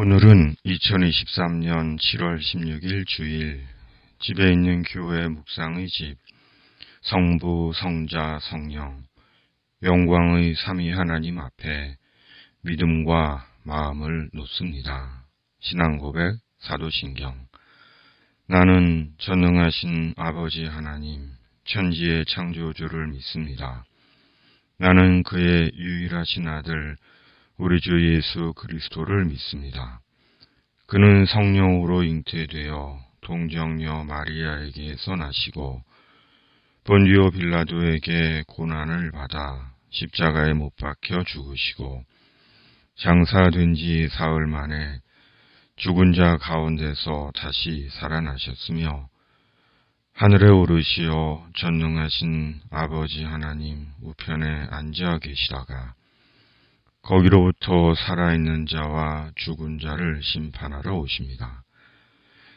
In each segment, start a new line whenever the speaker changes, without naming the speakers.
오늘은 2023년 7월 16일 주일 집에 있는 교회 묵상의 집 성부, 성자, 성령 영광의 삼위 하나님 앞에 믿음과 마음을 놓습니다. 신앙고백 사도신경. 나는 전능하신 아버지 하나님 천지의 창조주를 믿습니다. 나는 그의 유일하신 아들 우리 주 예수 그리스도를 믿습니다. 그는 성령으로 잉태되어 동정녀 마리아에게서 나시고 본디오 빌라도에게 고난을 받아 십자가에 못 박혀 죽으시고 장사된 지 사흘 만에 죽은 자 가운데서 다시 살아나셨으며 하늘에 오르시어 전능하신 아버지 하나님 우편에 앉아 계시다가 거기로부터 살아있는 자와 죽은 자를 심판하러 오십니다.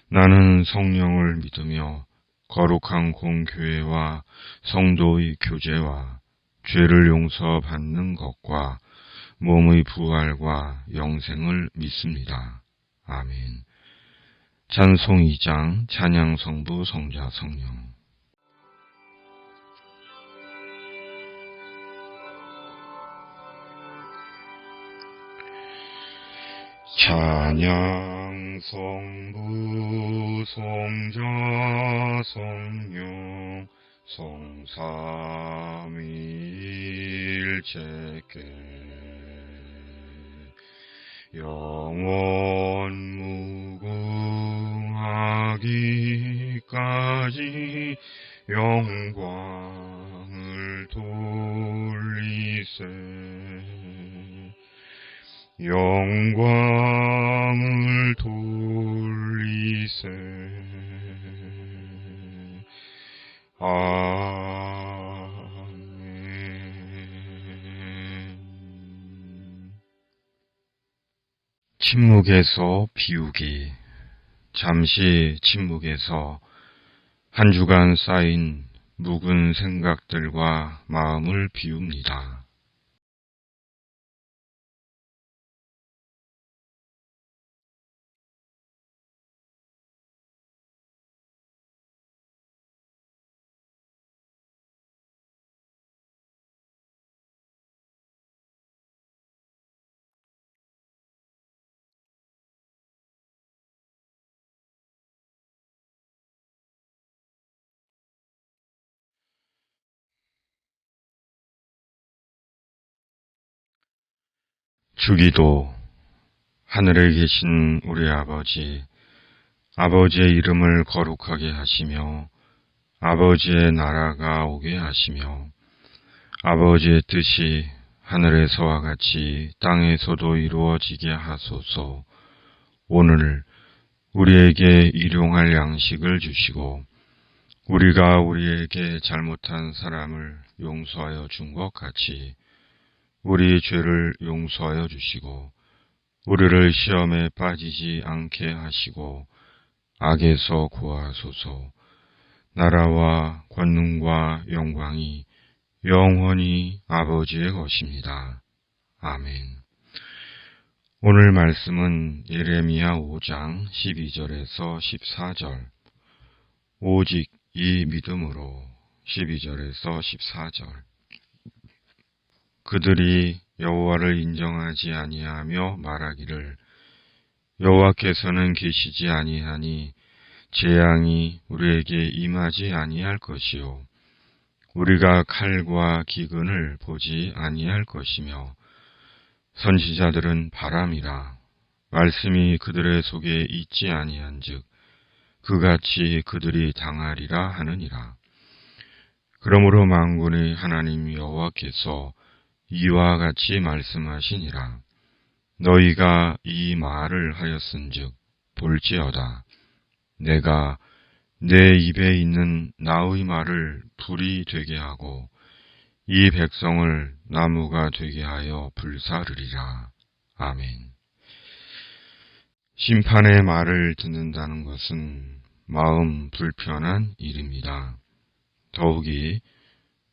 나는 성령을 믿으며 거룩한 공교회와 성도의 교제와 죄를 용서받는 것과 몸의 부활과 영생을 믿습니다. 아멘. 찬송 2장 찬양 성부 성자 성령. 찬양 성부 성자 성령 성삼위일체께 영원 무궁하기까지 영광을 돌리세. 영광을 돌리세. 아멘. 침묵에서 비우기. 잠시 침묵에서 한 주간 쌓인 묵은 생각들과 마음을 비웁니다. 주기도. 하늘에 계신 우리 아버지, 아버지의 이름을 거룩하게 하시며 아버지의 나라가 오게 하시며 아버지의 뜻이 하늘에서와 같이 땅에서도 이루어지게 하소서. 오늘 우리에게 일용할 양식을 주시고 우리가 우리에게 잘못한 사람을 용서하여 준 것 같이 우리의 죄를 용서하여 주시고 우리를 시험에 빠지지 않게 하시고 악에서 구하소서. 나라와 권능과 영광이 영원히 아버지의 것입니다. 아멘. 오늘 말씀은 예레미야 5장 12절에서 14절. 오직 이 믿음으로 12절에서 14절. 그들이 여호와를 인정하지 아니하며 말하기를 여호와께서는 계시지 아니하니 재앙이 우리에게 임하지 아니할 것이요 우리가 칼과 기근을 보지 아니할 것이며 선지자들은 바람이라 말씀이 그들의 속에 있지 아니한즉 그같이 그들이 당하리라 하느니라. 그러므로 만군의 하나님 여호와께서 이와 같이 말씀하시니라. 너희가 이 말을 하였은즉 볼지어다. 내가 내 입에 있는 나의 말을 불이 되게 하고 이 백성을 나무가 되게 하여 불사르리라. 아멘. 심판의 말을 듣는다는 것은 마음 불편한 일입니다. 더욱이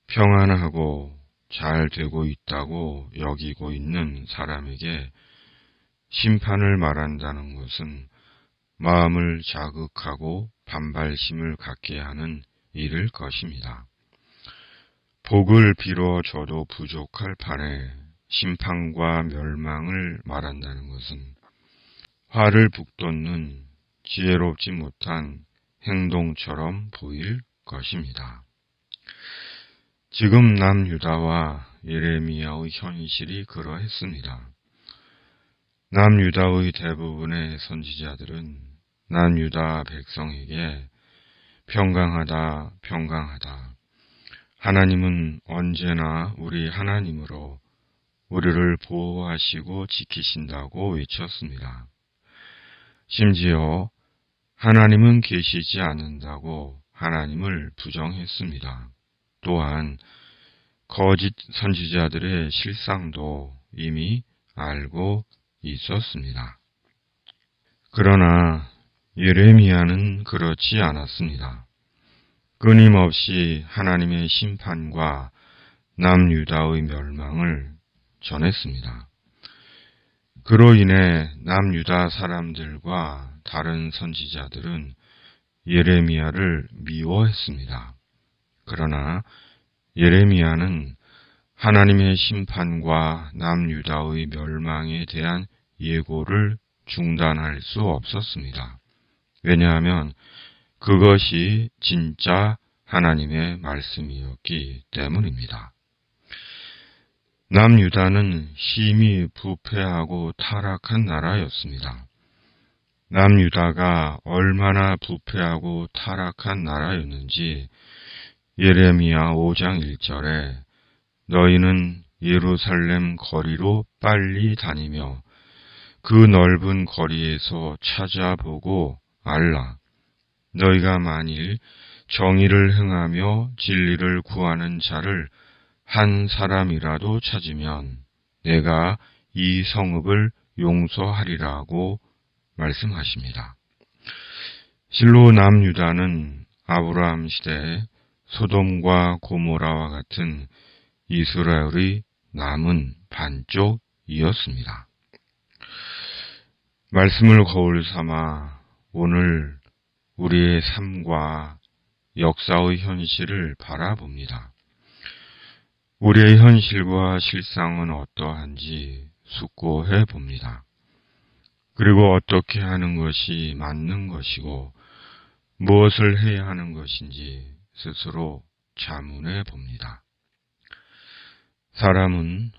평안하고 잘 되고 있다고 여기고 있는 사람에게 심판을 말한다는 것은 마음을 자극하고 반발심을 갖게 하는 일일 것입니다. 복을 빌어줘도 부족할 판에 심판과 멸망을 말한다는 것은 화를 북돋는 지혜롭지 못한 행동처럼 보일 것입니다. 지금 남유다와 예레미야의 현실이 그러했습니다. 남유다의 대부분의 선지자들은 남유다 백성에게 평강하다, 평강하다. 하나님은 언제나 우리 하나님으로 우리를 보호하시고 지키신다고 외쳤습니다. 심지어 하나님은 계시지 않는다고 하나님을 부정했습니다. 또한 거짓 선지자들의 실상도 이미 알고 있었습니다. 그러나 예레미야는 그렇지 않았습니다. 끊임없이 하나님의 심판과 남유다의 멸망을 전했습니다. 그로 인해 남유다 사람들과 다른 선지자들은 예레미야를 미워했습니다. 그러나 예레미야는 하나님의 심판과 남유다의 멸망에 대한 예고를 중단할 수 없었습니다. 왜냐하면 그것이 진짜 하나님의 말씀이었기 때문입니다. 남유다는 심히 부패하고 타락한 나라였습니다. 남유다가 얼마나 부패하고 타락한 나라였는지 예레미야 5장 1절에 너희는 예루살렘 거리로 빨리 다니며 그 넓은 거리에서 찾아보고 알라. 너희가 만일 정의를 행하며 진리를 구하는 자를 한 사람이라도 찾으면 내가 이 성읍을 용서하리라고 말씀하십니다. 실로 남유다는 아브라함 시대에 소돔과 고모라와 같은 이스라엘의 남은 반쪽이었습니다. 말씀을 거울 삼아 오늘 우리의 삶과 역사의 현실을 바라봅니다. 우리의 현실과 실상은 어떠한지 숙고해 봅니다. 그리고 어떻게 하는 것이 맞는 것이고 무엇을 해야 하는 것인지 스스로 자문해 봅니다. 사람은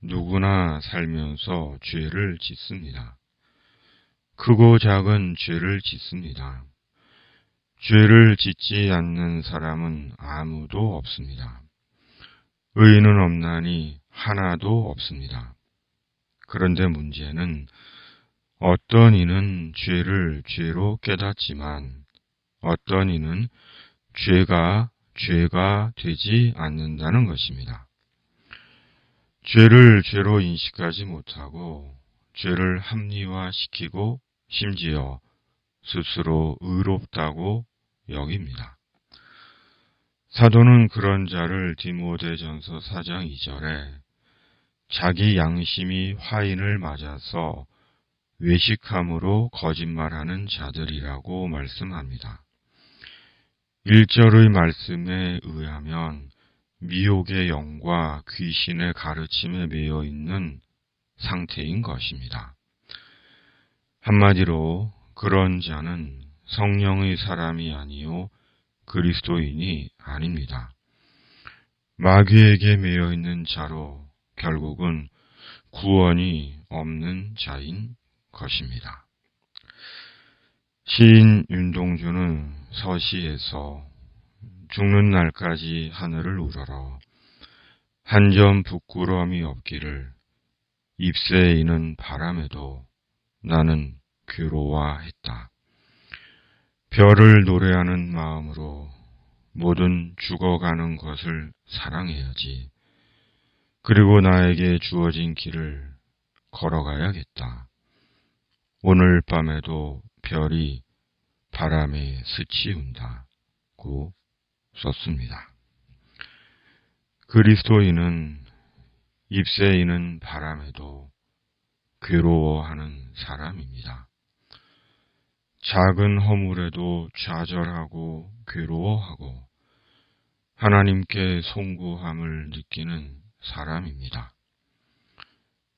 누구나 살면서 죄를 짓습니다. 크고 작은 죄를 짓습니다. 죄를 짓지 않는 사람은 아무도 없습니다. 의인은 없나니 하나도 없습니다. 그런데 문제는 어떤 이는 죄를 죄로 깨닫지만 어떤 이는 죄가 되지 않는다는 것입니다. 죄를 죄로 인식하지 못하고 죄를 합리화시키고 심지어 스스로 의롭다고 여깁니다. 사도는 그런 자를 디모데전서 4장 2절에 자기 양심이 화인을 맞아서 외식함으로 거짓말하는 자들이라고 말씀합니다. 1절의 말씀에 의하면 미혹의 영과 귀신의 가르침에 매여 있는 상태인 것입니다. 한마디로 그런 자는 성령의 사람이 아니요 그리스도인이 아닙니다. 마귀에게 매여 있는 자로 결국은 구원이 없는 자인 것입니다. 시인 윤동주는 서시에서 죽는 날까지 하늘을 우러러 한 점 부끄러움이 없기를 잎새에 이는 바람에도 나는 괴로워했다. 별을 노래하는 마음으로 모든 죽어가는 것을 사랑해야지. 그리고 나에게 주어진 길을 걸어가야겠다. 오늘 밤에도 별이 바람에 스치운다고 썼습니다. 그리스도인은 잎새이는 바람에도 괴로워하는 사람입니다. 작은 허물에도 좌절하고 괴로워하고 하나님께 송구함을 느끼는 사람입니다.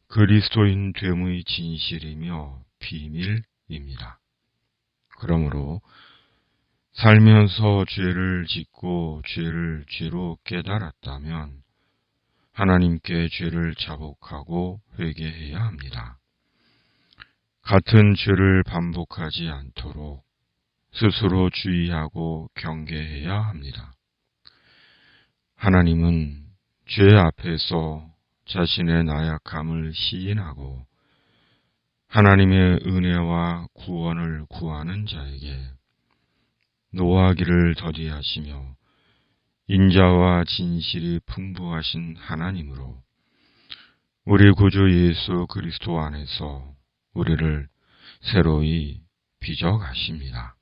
그리스도인 됨의 진실이며 비밀입니다. 그러므로 살면서 죄를 짓고 죄를 죄로 깨달았다면 하나님께 죄를 자복하고 회개해야 합니다. 같은 죄를 반복하지 않도록 스스로 주의하고 경계해야 합니다. 하나님은 죄 앞에서 자신의 나약함을 시인하고 하나님의 은혜와 구원을 구하는 자에게 노하기를 더디하시며 인자와 진실이 풍부하신 하나님으로 우리 구주 예수 그리스도 안에서 우리를 새로이 빚어가십니다.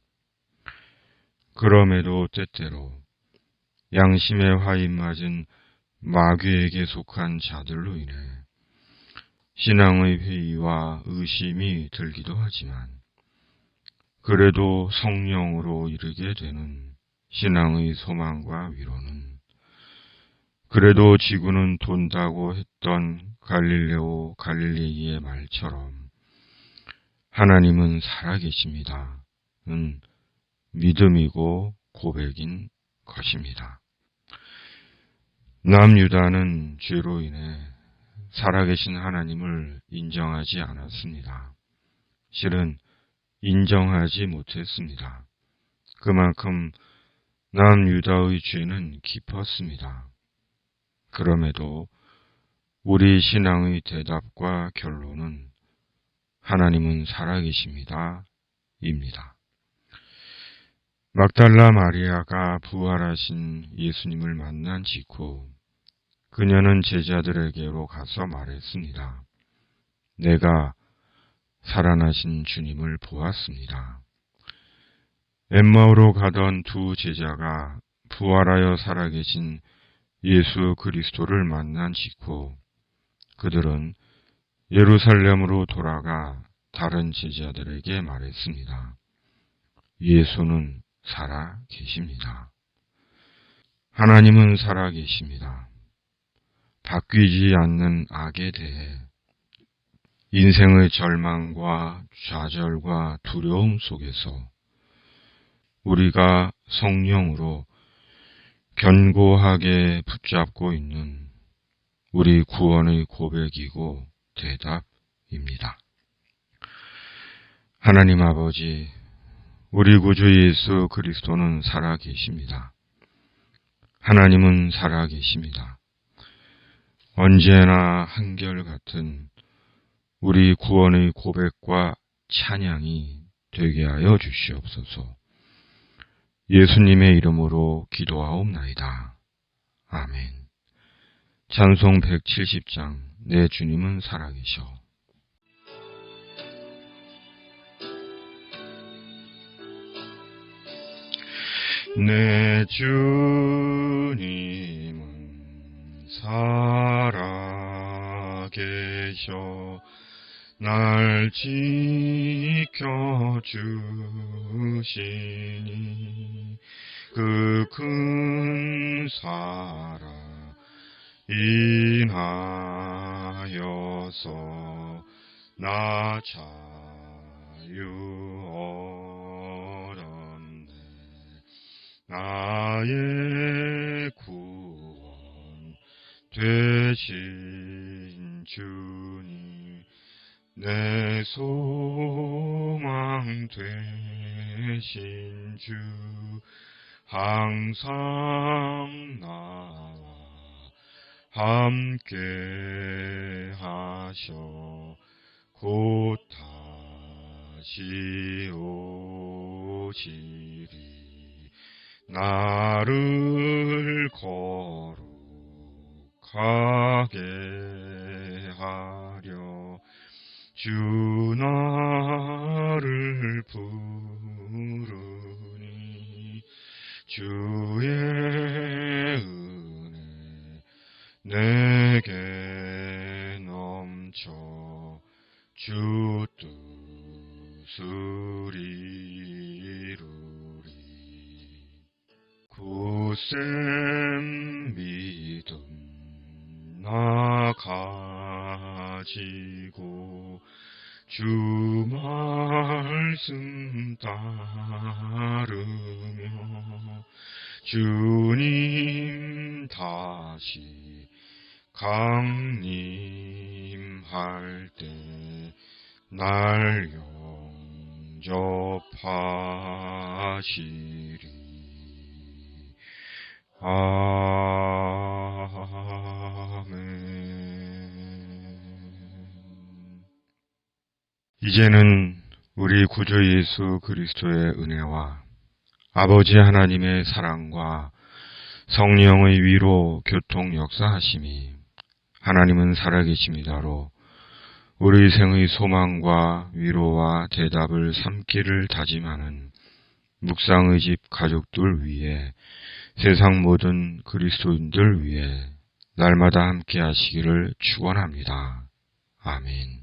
그럼에도 때때로 양심에 화인맞은 마귀에게 속한 자들로 인해 신앙의 회의와 의심이 들기도 하지만 그래도 성령으로 이르게 되는 신앙의 소망과 위로는 그래도 지구는 돈다고 했던 갈릴레오 갈릴레이의 말처럼 하나님은 살아계십니다.는 믿음이고 고백인 것입니다. 남유다는 죄로 인해 살아계신 하나님을 인정하지 않았습니다. 실은 인정하지 못했습니다. 그만큼 남유다의 죄는 깊었습니다. 그럼에도 우리 신앙의 대답과 결론은 하나님은 살아계십니다. 입니다. 막달라 마리아가 부활하신 예수님을 만난 직후 그녀는 제자들에게로 가서 말했습니다. 내가 살아나신 주님을 보았습니다. 엠마오로 가던 두 제자가 부활하여 살아계신 예수 그리스도를 만난 직후 그들은 예루살렘으로 돌아가 다른 제자들에게 말했습니다. 예수는 살아 계십니다. 하나님은 살아 계십니다. 바뀌지 않는 악에 대해 인생의 절망과 좌절과 두려움 속에서 우리가 성령으로 견고하게 붙잡고 있는 우리 구원의 고백이고 대답입니다. 하나님 아버지, 우리 구주 예수 그리스도는 살아 계십니다. 하나님은 살아 계십니다. 언제나 한결같은 우리 구원의 고백과 찬양이 되게 하여 주시옵소서. 예수님의 이름으로 기도하옵나이다. 아멘. 찬송 170장 내 주님은 살아계셔. 내 주님은 살아계셔 날 지켜주시니 그 큰 사랑 인하여서 나 자유 얻었네. 나의 구원 되신 주님 내 소망 되신 주 항상 나와 함께 하셔 곧 다시 오시리 나를 거룩하게 하려 주 나를 부르니 주의 은혜 내게 넘쳐 주 뜻을 이루리. 굳센 믿음 나 가지고 주 말씀 따르며 주님 다시 강림할 때 날 영접하시리. 아멘. 이제는 우리 구주 예수 그리스도의 은혜와 아버지 하나님의 사랑과 성령의 위로 교통 역사하심이 하나님은 살아계십니다로 우리 생의 소망과 위로와 대답을 삼기를 다짐하는 묵상의 집 가족들 위해 세상 모든 그리스도인들 위해 날마다 함께 하시기를 축원합니다. 아멘.